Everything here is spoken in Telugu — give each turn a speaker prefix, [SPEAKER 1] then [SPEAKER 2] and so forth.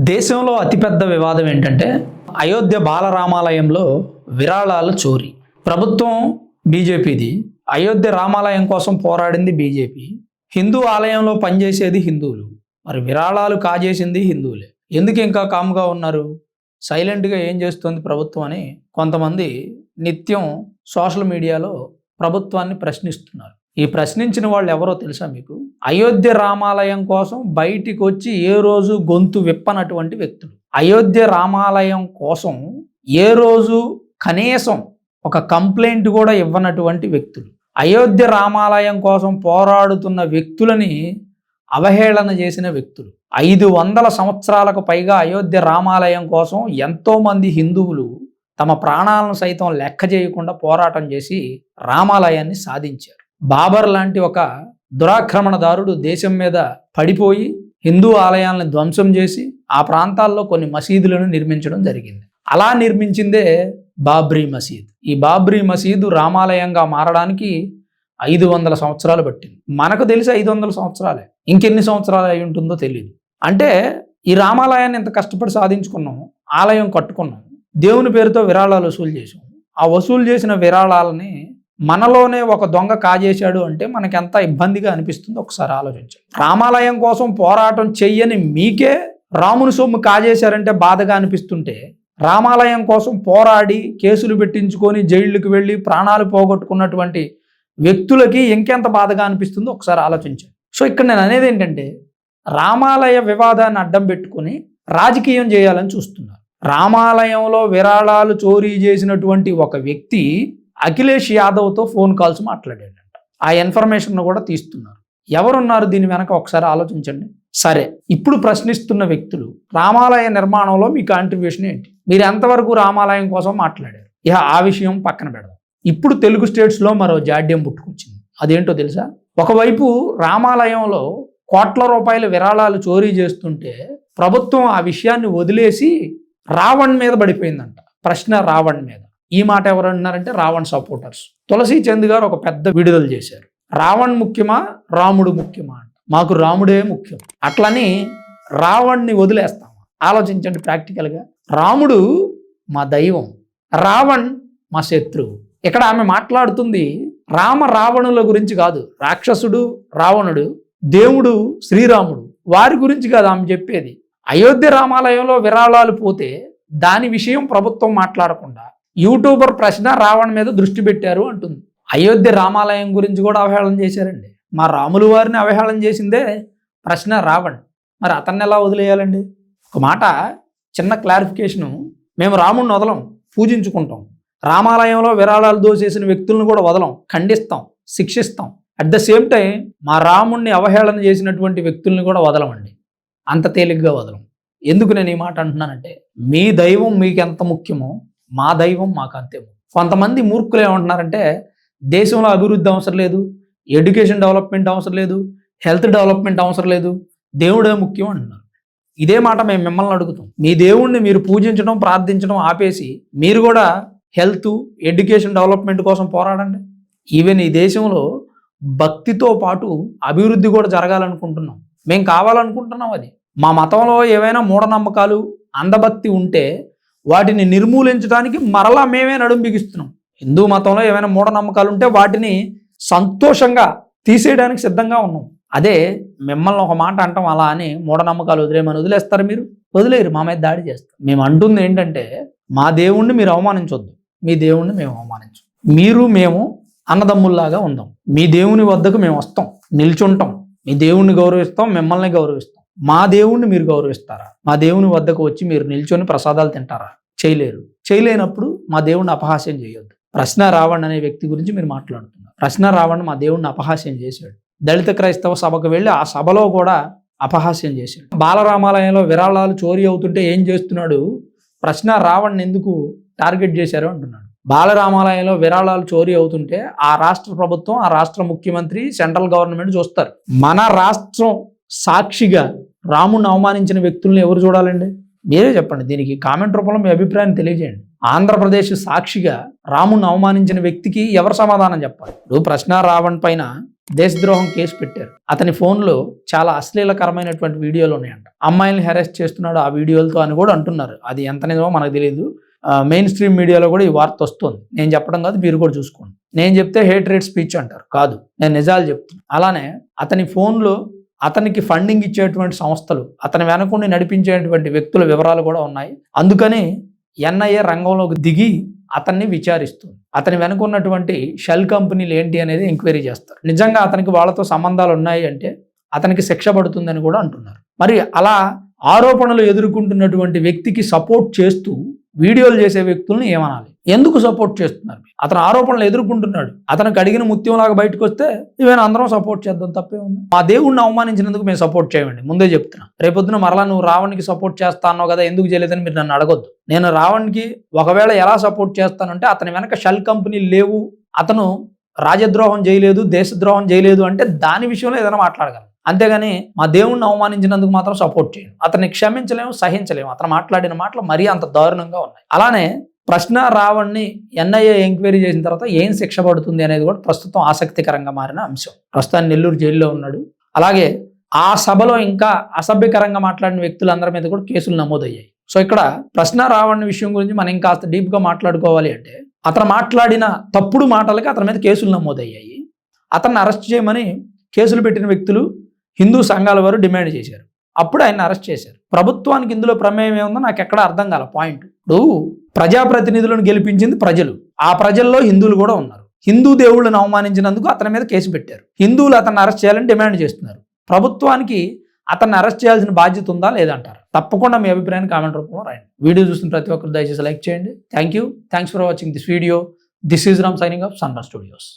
[SPEAKER 1] దేశంలో అతిపెద్ద వివాదం ఏంటంటే అయోధ్య బాలరామాలయంలో విరాళాల చోరీ. ప్రభుత్వం బీజేపీది, అయోధ్య రామాలయం కోసం పోరాడింది బీజేపీ, హిందూ ఆలయంలో పనిచేసేది హిందువులు, మరి విరాళాలు కాజేసింది హిందువులే. ఎందుకు ఇంకా కామ్గా ఉన్నారు, సైలెంట్గా ఏం చేస్తుంది ప్రభుత్వం అని కొంతమంది నిత్యం సోషల్ మీడియాలో ప్రభుత్వాన్ని ప్రశ్నిస్తున్నారు. ఈ ప్రశ్నించిన వాళ్ళు ఎవరో తెలుసా మీకు? అయోధ్య రామాలయం కోసం బయటికి వచ్చి ఏ రోజు గొంతు విప్పనటువంటి వ్యక్తులు, అయోధ్య రామాలయం కోసం ఏ రోజు కనీసం ఒక కంప్లైంట్ కూడా ఇవ్వనటువంటి వ్యక్తులు, అయోధ్య రామాలయం కోసం పోరాడుతున్న వ్యక్తులని అవహేళన చేసిన వ్యక్తులు. 500 సంవత్సరాలకు పైగా అయోధ్య రామాలయం కోసం ఎంతోమంది హిందువులు తమ ప్రాణాలను సైతం లెక్క చేయకుండా పోరాటం చేసి రామాలయాన్ని సాధించారు. బాబర్ లాంటి ఒక దురాక్రమణదారుడు దేశం మీద పడిపోయి హిందూ ఆలయాలను ధ్వంసం చేసి ఆ ప్రాంతాల్లో కొన్ని మసీదులను నిర్మించడం జరిగింది. అలా నిర్మించిందే బాబ్రీ మసీద్. ఈ బాబ్రీ మసీదు రామాలయంగా మారడానికి 500 సంవత్సరాలు పట్టింది. మనకు తెలిసి 500 సంవత్సరాలే, ఇంకెన్ని సంవత్సరాలు అయి ఉంటుందో తెలియదు. అంటే ఈ రామాలయాన్ని ఎంత కష్టపడి సాధించుకున్నాం, ఆలయం కట్టుకున్నాం, దేవుని పేరుతో విరాళాలు వసూలు చేసాం. ఆ వసూలు చేసిన విరాళాలని మనలోనే ఒక దొంగ కాజేశాడు అంటే మనకి ఎంత ఇబ్బందిగా అనిపిస్తుందో ఒకసారి ఆలోచించండి. రామాలయం కోసం పోరాటం చెయ్యని మీకే రాముని సొమ్ము కాజేశారంటే బాధగా అనిపిస్తుంటే, రామాలయం కోసం పోరాడి కేసులు పెట్టించుకొని జైళ్ళకి వెళ్ళి ప్రాణాలు పోగొట్టుకున్నటువంటి వ్యక్తులకి ఇంకెంత బాధగా అనిపిస్తుందో ఒకసారి ఆలోచించండి. సో ఇక్కడ నేను అనేది ఏంటంటే, రామాలయ వివాదాన్ని అడ్డం పెట్టుకుని రాజకీయం చేయాలని చూస్తున్నారు. రామాలయంలో విరాళాలు చోరీ చేసినటువంటి ఒక వ్యక్తి అఖిలేష్ యాదవ్తో ఫోన్ కాల్స్ మాట్లాడాడంట. ఆ ఇన్ఫర్మేషన్ కూడా తీస్తున్నారు. ఎవరున్నారు దీని వెనక ఒకసారి ఆలోచించండి. సరే, ఇప్పుడు ప్రశ్నిస్తున్న వ్యక్తులు, రామాలయ నిర్మాణంలో మీ కాంట్రిబ్యూషన్ ఏంటి, మీరు ఎంతవరకు రామాలయం కోసం మాట్లాడారు, ఇక ఆ విషయం పక్కన పెడదాం. ఇప్పుడు తెలుగు స్టేట్స్లో మరో జాడ్యం పుట్టుకొచ్చింది. అదేంటో తెలుసా? ఒకవైపు రామాలయంలో కోట్ల రూపాయల విరాళాలు చోరీ చేస్తుంటే ప్రభుత్వం ఆ విషయాన్ని వదిలేసి రావణ్ మీద పడిపోయిందంట. ప్రశ్న రావణ్ మీద. ఈ మాట ఎవరు అన్నారంటే రావణ్ సపోర్టర్స్. తులసి చంద్ గారు ఒక పెద్ద విడుదల చేశారు. రావణ్ ముఖ్యమా, రాముడు ముఖ్యమా అంట. మాకు రాముడే ముఖ్యం. అట్లని రావణ్ని వదిలేస్తాం. ఆలోచించండి ప్రాక్టికల్గా. రాముడు మా దైవం, రావణ్ మా శత్రువు. ఇక్కడ ఆమె మాట్లాడుతుంది రావణుల గురించి కాదు. రాక్షసుడు రావణుడు, దేవుడు శ్రీరాముడు, వారి గురించి కాదు ఆమె చెప్పేది. అయోధ్య రామాలయంలో విరాళాలు పోతే దాని విషయం ప్రభుత్వం మాట్లాడకుండా యూట్యూబర్ ప్రశ్న రావణ్ మీద దృష్టి పెట్టారు అంటుంది. అయోధ్య రామాలయం గురించి కూడా అవహేళన చేశారండి. మా రాములు వారిని అవహేళన చేసిందే ప్రశ్న రావణ్. మరి అతన్ని ఎలా వదిలేయాలండి? ఒక మాట, చిన్న క్లారిఫికేషను. మేము రాముడిని వదలం, పూజించుకుంటాం. రామాలయంలో విరాళాలు దోచేసిన వ్యక్తులను కూడా వదలం, ఖండిస్తాం, శిక్షిస్తాం. అట్ ద సేమ్ టైం మా రాముడిని అవహేళన చేసినటువంటి వ్యక్తుల్ని కూడా వదలమండి. అంత తేలిగ్గా వదలం. ఎందుకు నేను ఈ మాట అంటున్నానంటే, మీ దైవం మీకు ఎంత ముఖ్యమో మా దైవం మాకు అంతే. కొంతమంది మూర్ఖులు ఏమంటున్నారంటే, దేశంలో అభివృద్ధి అవసరం లేదు, ఎడ్యుకేషన్ డెవలప్మెంట్ అవసరం లేదు, హెల్త్ డెవలప్మెంట్ అవసరం లేదు, దేవుడే ముఖ్యం అంటున్నారు. ఇదే మాట మేము మిమ్మల్ని అడుగుతాం. మీ దేవుణ్ణి మీరు పూజించడం, ప్రార్థించడం ఆపేసి మీరు కూడా హెల్త్, ఎడ్యుకేషన్ డెవలప్మెంట్ కోసం పోరాడండి. ఈవెన్ ఈ దేశంలో భక్తితో పాటు అభివృద్ధి కూడా జరగాలనుకుంటున్నాం. మేము కావాలనుకుంటున్నాం. అది మా మతంలో ఏవైనా మూఢనమ్మకాలు, అంధభక్తి ఉంటే వాటిని నిర్మూలించడానికి మరలా మేమే నడుం బిగిస్తున్నాం. హిందూ మతంలో ఏమైనా మూఢనమ్మకాలు ఉంటే వాటిని సంతోషంగా తీసేయడానికి సిద్ధంగా ఉన్నాం. అదే మిమ్మల్ని ఒక మాట అంటాం అలా అని మూఢనమ్మకాలు వదిలేమని వదిలేస్తారు మీరు? వదిలేరు, మా మీద దాడి చేస్తారు. మేము అంటుంది ఏంటంటే, మా దేవుణ్ణి మీరు అవమానించొద్దు, మీ దేవుణ్ణి మేము అవమానించం. మీరు మేము అన్నదమ్ముల్లాగా ఉందాం. మీ దేవుని వద్దకు మేము వస్తాం, నిల్చుంటాం, మీ దేవుణ్ణి గౌరవిస్తాం, మిమ్మల్ని గౌరవిస్తాం. మా దేవుణ్ణి మీరు గౌరవిస్తారా? మా దేవుని వద్దకు వచ్చి మీరు నిల్చొని ప్రసాదాలు తింటారా? చేయలేరు. చేయలేనప్పుడు మా దేవుణ్ణి అపహాస్యం చేయొద్దు. ప్రశ్న రావణ్ అనే వ్యక్తి గురించి మీరు మాట్లాడుతున్నారు. ప్రశ్న రావణ్ మా దేవుణ్ణి అపహాస్యం చేశాడు. దళిత క్రైస్తవ సభకు వెళ్ళి ఆ సభలో కూడా అపహాస్యం చేశాడు. బాలరామాలయంలో విరాళాలు చోరీ అవుతుంటే ఏం చేస్తున్నాడు, ప్రశ్న రావణ్ ఎందుకు టార్గెట్ చేశారు అంటున్నాడు. బాలరామాలయంలో విరాళాలు చోరీ అవుతుంటే ఆ రాష్ట్ర ప్రభుత్వం, ఆ రాష్ట్ర ముఖ్యమంత్రి, సెంట్రల్ గవర్నమెంట్ చూస్తారు. మన రాష్ట్రం సాక్షిగా రాముడిని అవమానించిన వ్యక్తులను ఎవరు చూడాలండి? మీరే చెప్పండి, దీనికి కామెంట్ రూపంలో మీ అభిప్రాయాన్ని తెలియజేయండి. ఆంధ్రప్రదేశ్ సాక్షిగా రాముని అవమానించిన వ్యక్తికి ఎవరు సమాధానం చెప్పాలి? ఇప్పుడు ప్రశ్న రావణ్ పైన దేశద్రోహం కేసు పెట్టారు. అతని ఫోన్లో చాలా అశ్లీలకరమైనటువంటి వీడియోలు ఉన్నాయంట. అమ్మాయిల్ని హెరాస్ చేస్తున్నాడు ఆ వీడియోలతో అని కూడా అంటున్నారు. అది ఎంత నిజమో మనకు తెలియదు. మెయిన్ స్ట్రీమ్ మీడియాలో కూడా ఈ వార్త వస్తుంది. నేను చెప్పడం కాదు, మీరు కూడా చూసుకోండి. నేను చెప్తే హేట్ రేట్ స్పీచ్ అంటారు. కాదు, నేను నిజాలు చెప్తాను. అలానే అతని ఫోన్లో అతనికి ఫండింగ్ ఇచ్చేటువంటి సంస్థలు, అతని వెనకుండి నడిపించేటువంటి వ్యక్తుల వివరాలు కూడా ఉన్నాయి. అందుకని ఎన్ఐఏ రంగంలోకి దిగి అతన్ని విచారిస్తుంది. అతని వెనుక ఉన్నటువంటి షెల్ కంపెనీలు ఏంటి అనేది ఎంక్వైరీ చేస్తారు. నిజంగా అతనికి వాళ్ళతో సంబంధాలు ఉన్నాయి అంటే అతనికి శిక్ష పడుతుందని కూడా అంటున్నారు. మరి అలా ఆరోపణలు ఎదుర్కొంటున్నటువంటి వ్యక్తికి సపోర్ట్ చేస్తూ వీడియోలు చేసే వ్యక్తుల్ని ఏమనాలి? ఎందుకు సపోర్ట్ చేస్తున్నారు? అతను ఆరోపణలు ఎదుర్కొంటున్నాడు. అతనికి అడిగిన ముత్యంలాగా బయటకు వస్తే ఇవన్నీ అందరం సపోర్ట్ చేద్దాం, తప్పే ఉంది. మా దేవుడిని అవమానించినందుకు మేము సపోర్ట్ చేయమండి, ముందే చెప్తున్నా. రేపొద్దున మరలా నువ్వు రావణ్కి సపోర్ట్ చేస్తా అన్నావు కదా, ఎందుకు చేయలేదని మీరు నన్ను అడగొద్దు. నేను రావణ్కి ఒకవేళ ఎలా సపోర్ట్ చేస్తానంటే అతని వెనక షెల్ కంపెనీలు లేవు, అతను రాజద్రోహం చేయలేదు, దేశద్రోహం చేయలేదు అంటే దాని విషయంలో ఏదైనా మాట్లాడగలను. అంతేగాని మా దేవుణ్ణి అవమానించినందుకు మాత్రం సపోర్ట్ చేయను. అతన్ని క్షమించలేము, సహించలేము. అతను మాట్లాడిన మాటలు మరీ అంత దారుణంగా ఉన్నాయి. అలానే ప్రశ్న రావణ్ణి ఎన్ఐఏ ఎంక్వైరీ చేసిన తర్వాత ఏం శిక్ష పడుతుంది అనేది కూడా ప్రస్తుతం ఆసక్తికరంగా మారిన అంశం. ప్రస్తుతాన్ని నెల్లూరు జైల్లో ఉన్నాడు. అలాగే ఆ సభలో ఇంకా అసభ్యకరంగా మాట్లాడిన వ్యక్తులందరి మీద కూడా కేసులు నమోదయ్యాయి. సో ఇక్కడ ప్రశ్న రావణ్ విషయం గురించి మనం ఇంకాస్త డీప్గా మాట్లాడుకోవాలి అంటే అతను మాట్లాడిన తప్పుడు మాటలకి అతని మీద కేసులు నమోదయ్యాయి. అతన్ని అరెస్ట్ చేయమని కేసులు పెట్టిన వ్యక్తులు హిందూ సంఘాల వారు డిమాండ్ చేశారు. అప్పుడు ఆయన అరెస్ట్ చేశారు. ప్రభుత్వానికి ఇందులో ప్రమేయం ఏముందో నాకు ఎక్కడ అర్థం కాల పాయింట్. ఇప్పుడు ప్రజాప్రతినిధులను గెలిపించింది ప్రజలు, ఆ ప్రజల్లో హిందువులు కూడా ఉన్నారు. హిందూ దేవుళ్ళని అవమానించినందుకు అతని మీద కేసు పెట్టారు. హిందువులు అతన్ని అరెస్ట్ చేయాలని డిమాండ్ చేస్తున్నారు. ప్రభుత్వానికి అతన్ని అరెస్ట్ చేయాల్సిన బాధ్యత ఉందా లేదంటారు? తప్పకుండా మీ అభిప్రాయాన్ని కామెంట్ రూపంలో రాయండి. వీడియో చూస్తున్న ప్రతి ఒక్కరు దయచేసి లైక్ చేయండి. Thanks for watching this video. This is Ram signing off Sunraj studios.